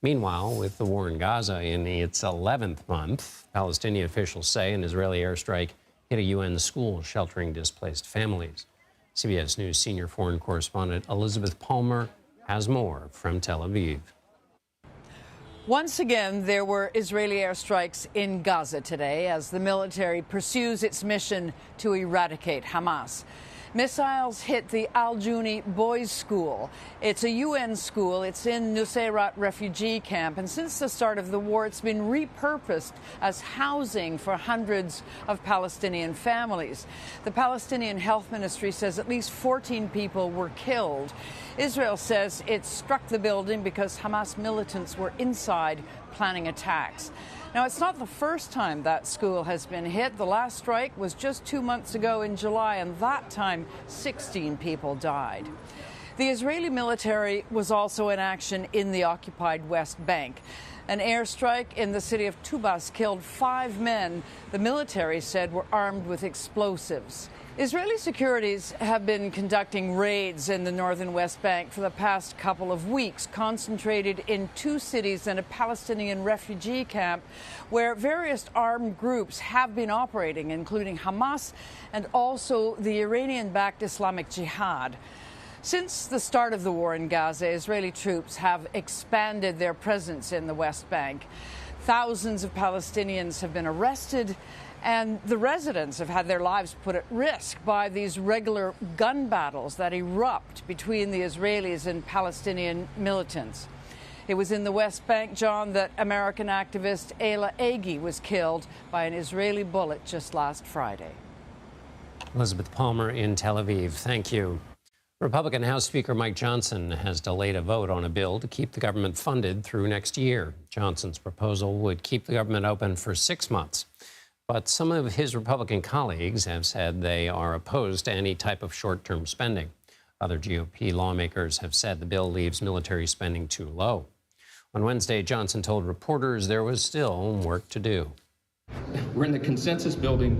Meanwhile, with the war in Gaza in its 11th month, Palestinian officials say an Israeli airstrike hit a UN school sheltering displaced families. CBS News senior foreign correspondent Elizabeth Palmer has more from Tel Aviv. Once again, there were Israeli airstrikes in Gaza today as the military pursues its mission to eradicate Hamas. Missiles hit the Al-Juni boys' school. It's a UN school. It's in Nusayrat refugee camp. And since the start of the war, it's been repurposed as housing for hundreds of Palestinian families. The Palestinian Health Ministry says at least 14 people were killed. Israel says it struck the building because Hamas militants were inside planning attacks. Now, it's not the first time that school has been hit. The last strike was just 2 months ago in July, and that time 16 people died. The Israeli military was also in action in the occupied West Bank. An airstrike in the city of Tubas killed 5 men the military said were armed with explosives. Israeli securities have been conducting raids in the northern West Bank for the past couple of weeks, concentrated in 2 cities and a Palestinian refugee camp where various armed groups have been operating, including Hamas and also the Iranian-backed Islamic Jihad. Since the start of the war in Gaza, Israeli troops have expanded their presence in the West Bank. Thousands of Palestinians have been arrested, and the residents have had their lives put at risk by these regular gun battles that erupt between the Israelis and Palestinian militants. It was in the West Bank, John, that American activist Ayla Agi was killed by an Israeli bullet just last Friday. Elizabeth Palmer in Tel Aviv. Thank you. Republican House Speaker Mike Johnson has delayed a vote on a bill to keep the government funded through next year. Johnson's proposal would keep the government open for 6 months. But some of his Republican colleagues have said they are opposed to any type of short-term spending. Other GOP lawmakers have said the bill leaves military spending too low. On Wednesday, Johnson told reporters there was still work to do. We're in the consensus building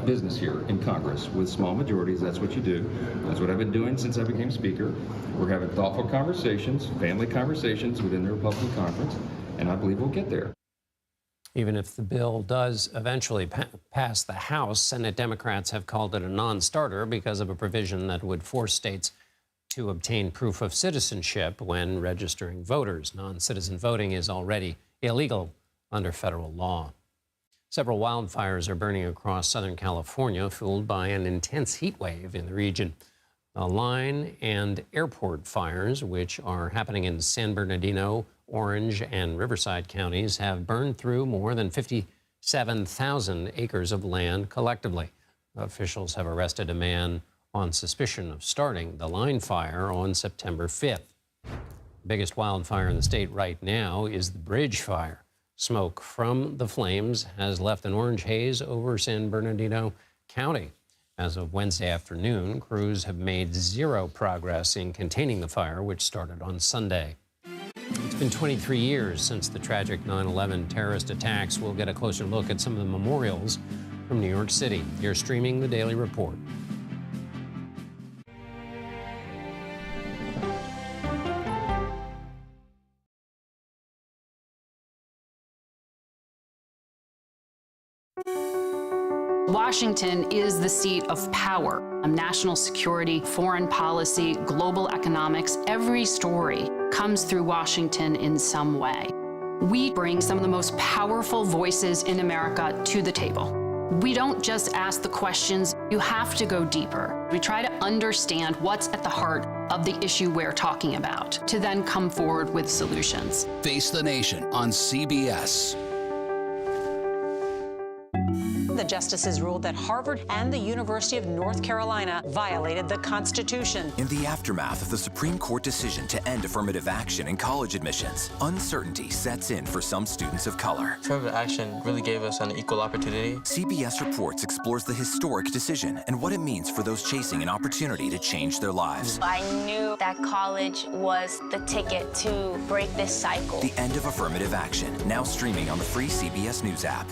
business here in Congress with small majorities. That's what you do. That's what I've been doing since I became Speaker. We're having thoughtful conversations, family conversations within the Republican conference, and I believe we'll get there. Even if the bill does eventually pass the House, Senate Democrats have called it a non-starter because of a provision that would force states to obtain proof of citizenship when registering voters. Non-citizen voting is already illegal under federal law. Several wildfires are burning across Southern California, fueled by an intense heat wave in the region. The line and airport fires, which are happening in San Bernardino, Orange, and Riverside counties, have burned through more than 57,000 acres of land collectively. Officials have arrested a man on suspicion of starting the line fire on September 5th. The biggest wildfire in the state right now is the Bridge Fire. Smoke from the flames has left an orange haze over San Bernardino County. As of Wednesday afternoon, crews have made zero progress in containing the fire, which started on Sunday. It's been 23 years since the tragic 9/11 terrorist attacks. We'll get a closer look at some of the memorials from New York City. You're streaming The Daily Report. Washington is the seat of power. National security, foreign policy, global economics, every story comes through Washington in some way. We bring some of the most powerful voices in America to the table. We don't just ask the questions, you have to go deeper. We try to understand what's at the heart of the issue we're talking about, to then come forward with solutions. Face the Nation on CBS. The justices ruled that Harvard and the University of North Carolina violated the Constitution. In the aftermath of the Supreme Court decision to end affirmative action in college admissions, uncertainty sets in for some students of color. Affirmative action really gave us an equal opportunity. CBS Reports explores the historic decision and what it means for those chasing an opportunity to change their lives. I knew that college was the ticket to break this cycle. The end of affirmative action, now streaming on the free CBS News app.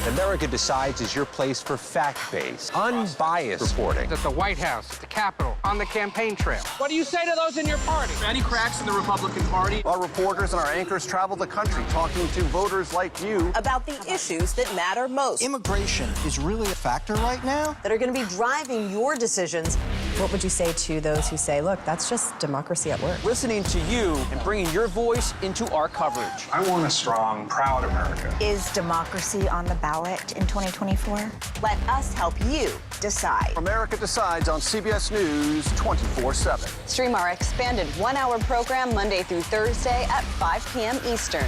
America Decides is your place for fact-based, unbiased reporting. At the White House, at the Capitol, on the campaign trail. What do you say to those in your party? Any cracks in the Republican Party? Our reporters and our anchors travel the country talking to voters like you about the issues that matter most. Immigration is really a factor right now that are going to be driving your decisions. What would you say to those who say, look, that's just democracy at work? Listening to you and bringing your voice into our coverage. I want a strong, proud America. Is democracy on the ballot in 2024? Let us help you decide. America Decides on CBS News 24/7. Stream our expanded one-hour program Monday through Thursday at 5 p.m. Eastern.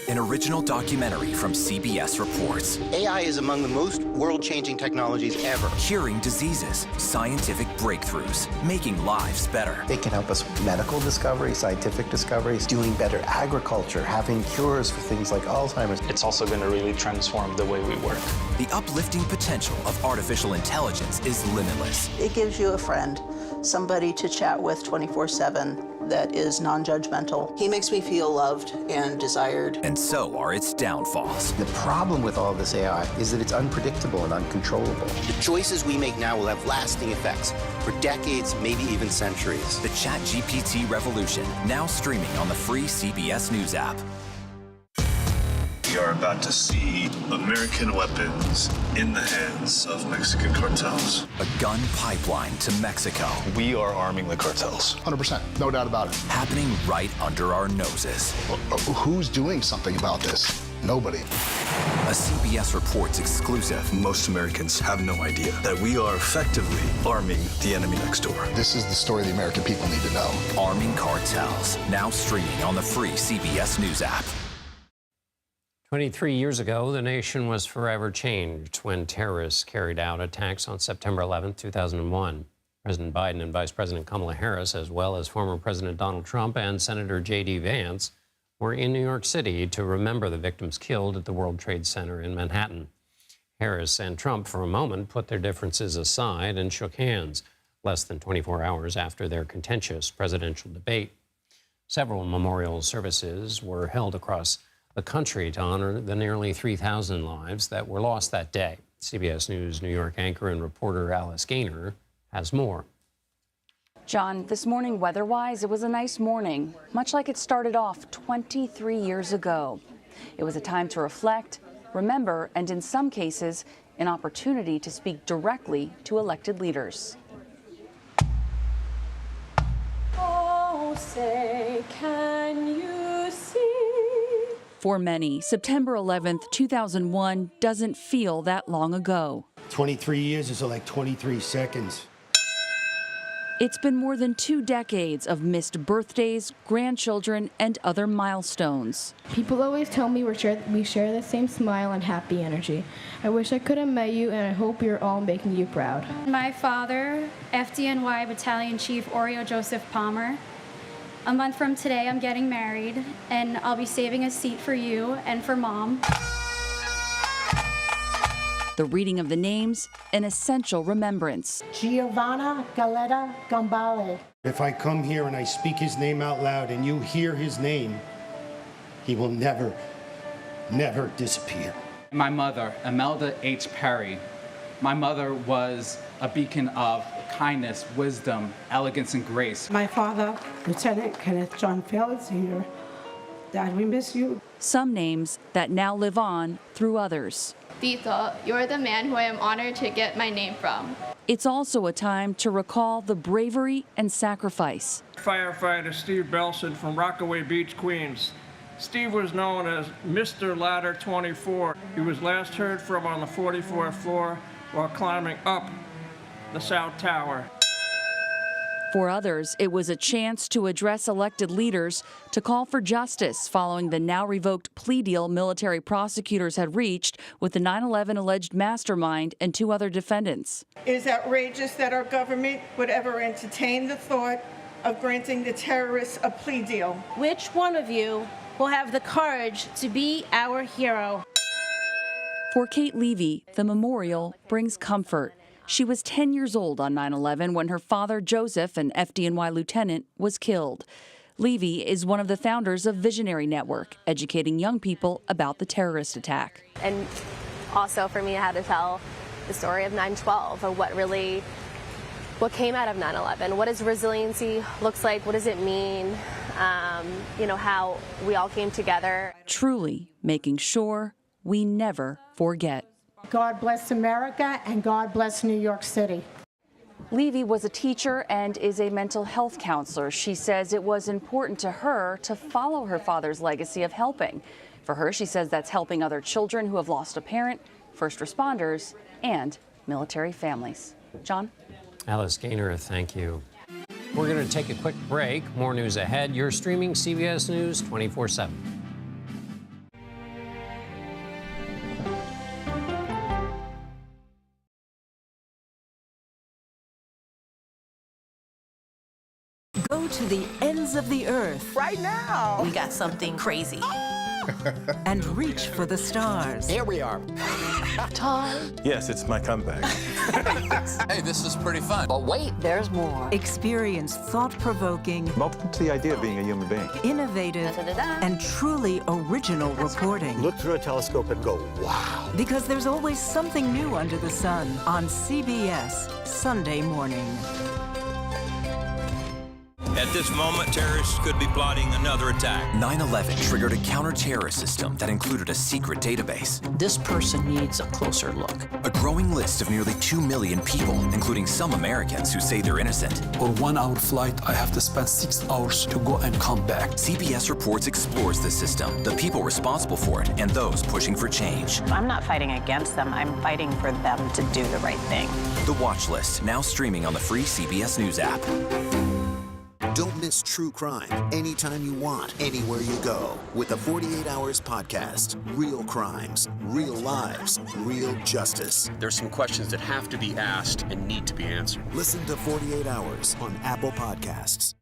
An original documentary from CBS Reports. AI is among the most world-changing technologies ever. Curing diseases, scientific breakthroughs, making lives better. They can help us with medical discoveries, scientific discoveries, doing better agriculture, having cures for things like Alzheimer's. It's also going to really transform the way we work. The uplifting potential of artificial intelligence is limitless. It gives you a friend, somebody to chat with 24/7 that is non-judgmental. He makes me feel loved and desired. And so are its downfalls. The problem with all this AI is that it's unpredictable and uncontrollable. The choices we make now will have lasting effects for decades, maybe even centuries. The ChatGPT revolution, now streaming on the free CBS News app. We are about to see American weapons in the hands of Mexican cartels. A gun pipeline to Mexico. We are arming the cartels. 100%, no doubt about it. Happening right under our noses. Who's doing something about this? Nobody. A CBS Reports exclusive. Most Americans have no idea that we are effectively arming the enemy next door. This is the story the American people need to know. Arming cartels, now streaming on the free CBS News app. 23 years ago, the nation was forever changed when terrorists carried out attacks on September 11, 2001. President Biden and Vice President Kamala Harris, as well as former President Donald Trump and Senator J.D. Vance, were in New York City to remember the victims killed at the World Trade Center in Manhattan. Harris and Trump, for a moment, put their differences aside and shook hands, less than 24 hours after their contentious presidential debate. Several memorial services were held across the country to honor the nearly 3,000 lives that were lost that day. CBS News New York anchor and reporter Alice Gaynor has more. John, this morning, weather-wise, it was a nice morning, much like it started off 23 years ago. It was a time to reflect, remember, and in some cases, an opportunity to speak directly to elected leaders. Oh, say, can you see? For many, September 11th, 2001 doesn't feel that long ago. 23 years is like 23 seconds. It's been more than 2 decades of missed birthdays, grandchildren, and other milestones. People always tell me we share the same smile and happy energy. I wish I could have met you, and I hope you're all making you proud. My father, FDNY Battalion Chief Oreo Joseph Palmer, A month from today, I'm getting married, and I'll be saving a seat for you and for Mom. The reading of the names, an essential remembrance. Giovanna Galetta Gambale. If I come here and I speak his name out loud and you hear his name, he will never, never disappear. My mother, Imelda H. Perry. My mother was a beacon of kindness, wisdom, elegance, and grace. My father, Lieutenant Kenneth John Phillips here. Dad, we miss you. Some names that now live on through others. Tito, you're the man who I am honored to get my name from. It's also a time to recall the bravery and sacrifice. Firefighter Steve Belson from Rockaway Beach, Queens. Steve was known as Mr. Ladder 24. He was last heard from on the 44th floor while climbing up the South Tower. For others, it was a chance to address elected leaders to call for justice following the now revoked plea deal military prosecutors had reached with the 9/11 alleged mastermind and 2 other defendants. It is outrageous that our government would ever entertain the thought of granting the terrorists a plea deal. Which one of you will have the courage to be our hero? For Kate Levy, the memorial brings comfort. She was 10 years old on 9/11 when her father, Joseph, an FDNY lieutenant, was killed. Levy is one of the founders of Visionary Network, educating young people about the terrorist attack. And also for me, I had to tell the story of 9/12, of what came out of 9/11. What does resiliency looks like? What does it mean? How we all came together. Truly making sure we never forget. God bless America and God bless New York City. Levy was a teacher and is a mental health counselor. She says it was important to her to follow her father's legacy of helping. For her, she says that's helping other children who have lost a parent, first responders, and military families. John? Alice Gaynor, thank you. We're going to take a quick break. More news ahead. You're streaming CBS News 24/7. Go to the ends of the earth. Right now. We got something crazy. And reach for the stars. Here we are. Time. Yes, it's my comeback. Hey, this is pretty fun. But wait, there's more. Experience thought-provoking. Welcome to the idea of being a human being. Innovative and truly original reporting. Look through a telescope and go, wow. Because there's always something new under the sun on CBS Sunday morning. At this moment, terrorists could be plotting another attack. 9/11 triggered a counter-terrorist system that included a secret database. This person needs a closer look. A growing list of nearly 2 million people, including some Americans who say they're innocent. On 1-hour flight, I have to spend 6 hours to go and come back. CBS Reports explores the system, the people responsible for it, and those pushing for change. I'm not fighting against them. I'm fighting for them to do the right thing. The Watch List, now streaming on the free CBS News app. Don't miss true crime anytime you want, anywhere you go. With the 48 Hours podcast. Real crimes, real lives, real justice. There's some questions that have to be asked and need to be answered. Listen to 48 Hours on Apple Podcasts.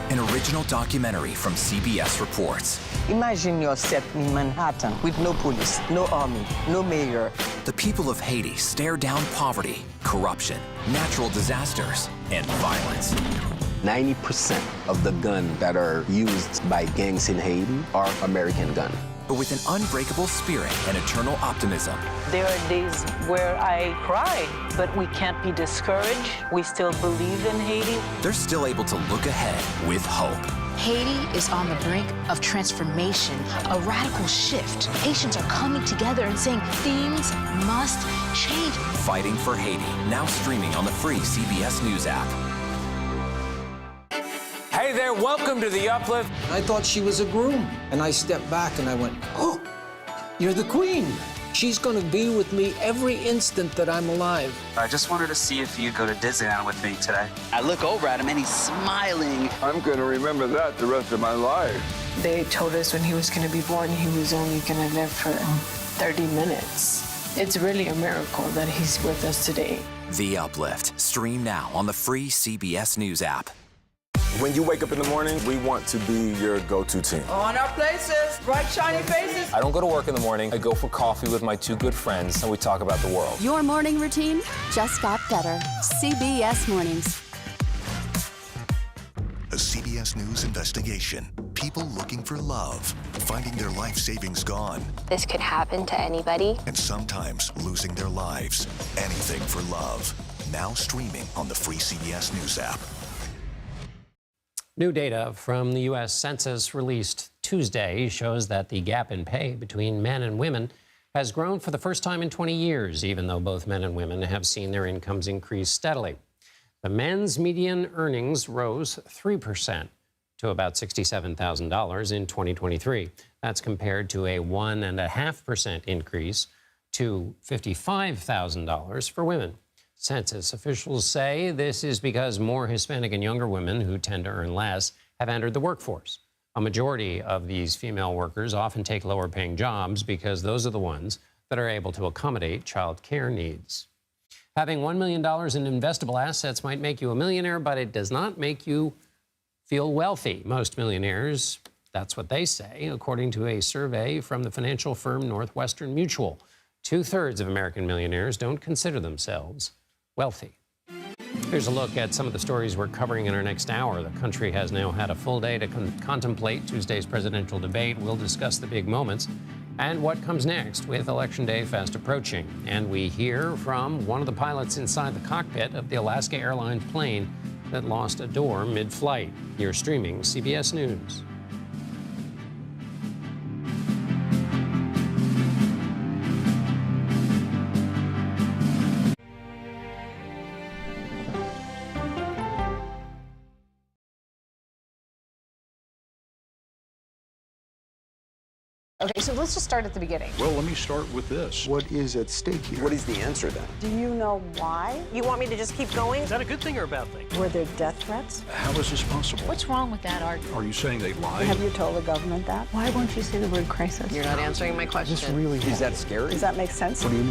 An original documentary from CBS Reports. Imagine yourself in Manhattan with no police, no army, no mayor. The people of Haiti stare down poverty, corruption, natural disasters, and violence. 90% of the guns that are used by gangs in Haiti are American guns. But with an unbreakable spirit and eternal optimism. There are days where I cry, but we can't be discouraged. We still believe in Haiti. They're still able to look ahead with hope. Haiti is on the brink of transformation, a radical shift. Haitians are coming together and saying things must change. Fighting for Haiti, now streaming on the free CBS News app. Hey there, welcome to The Uplift. I thought she was a groom, and I stepped back and I went, oh, you're the queen. She's going to be with me every instant that I'm alive. I just wanted to see if you'd go to Disneyland with me today. I look over at him and he's smiling. I'm going to remember that the rest of my life. They told us when he was going to be born, he was only going to live for 30 minutes. It's really a miracle that he's with us today. The Uplift. Stream now on the free CBS News app. When you wake up in the morning, we want to be your go-to team. On our places, bright, shiny faces. I don't go to work in the morning. I go for coffee with my 2 good friends, and we talk about the world. Your morning routine just got better. CBS Mornings. A CBS News investigation. People looking for love, finding their life savings gone. This could happen to anybody. And sometimes losing their lives. Anything for love. Now streaming on the free CBS News app. New data from the U.S. Census released Tuesday shows that the gap in pay between men and women has grown for the first time in 20 years, even though both men and women have seen their incomes increase steadily. The men's median earnings rose 3% to about $67,000 in 2023. That's compared to a 1.5% increase to $55,000 for women. Census officials say this is because more Hispanic and younger women who tend to earn less have entered the workforce. A majority of these female workers often take lower paying jobs because those are the ones that are able to accommodate child care needs. Having $1 million in investable assets might make you a millionaire, but it does not make you feel wealthy. Most millionaires, that's what they say, according to a survey from the financial firm Northwestern Mutual. 2/3 of American millionaires don't consider themselves wealthy. Here's a look at some of the stories we're covering in our next hour. The country has now had a full day to contemplate Tuesday's presidential debate. We'll discuss the big moments and what comes next with Election Day fast approaching. And we hear from one of the pilots inside the cockpit of the Alaska Airlines plane that lost a door mid-flight. You're streaming CBS News. Okay, so let's just start at the beginning. Well, let me start with this. What is at stake here? What is the answer then? Do you know why? You want me to just keep going? Is that a good thing or a bad thing? Were there death threats? How is this possible? What's wrong with that argument? Are you saying they lied? Have you told the government that? Why won't you say the word crisis? You're not answering my question. Is that scary? Does that make sense? What do you mean?